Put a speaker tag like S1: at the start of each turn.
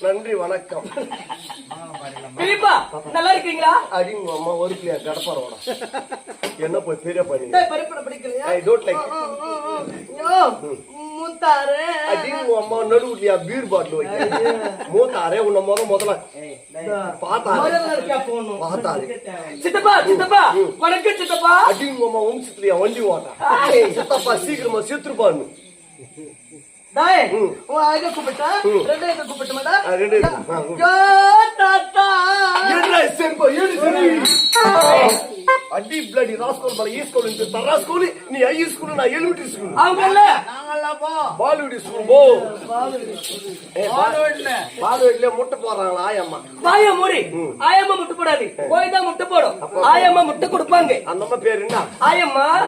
S1: நன்றி வணக்கம்.
S2: நல்லா இருக்கீங்களா?
S1: அடிங்க அம்மா ஒரு பிள்ளையா கடப்பாரோட என்ன போய் பெரிய பண்ணி
S2: படிக்கலையா? மூத்தாரு
S1: அடிங்க அம்மா நடுவுலையா பீர் பாட்டில் வைக்க மூத்தாரே உன்னை முதல்ல பார்த்தாரு.
S2: சித்தப்பா சித்தப்பா வணக்கம் சித்தப்பா.
S1: அடிங்க அம்மா வம்சத்துலயா வண்டி ஓட்டா சித்தப்பா சீக்கிரமா செத்துருப்பான்னு
S2: கூப்பிட்டா
S1: அடி பிளடி ராஸ்கோல் பால ஈ ஸ்கூல் இந்த தரா ஸ்கூல் நீ ஐ ஸ்கூல் நான் எலிமெண்டரி ஸ்கூல்
S2: அவங்கல்ல நாங்கல்ல போ
S1: பாலுடி ஸ்கூல் போ பாலுடில முட்டை போறாங்களா ஆயம்மா
S2: வாய மூடி ஆயம்மா முட்டை போடாது போய் தான் முட்டை போடும் ஆயம்மா முட்டை கொடுப்பாங்க
S1: அந்த அம்மா பேர் என்ன
S2: ஆயம்மா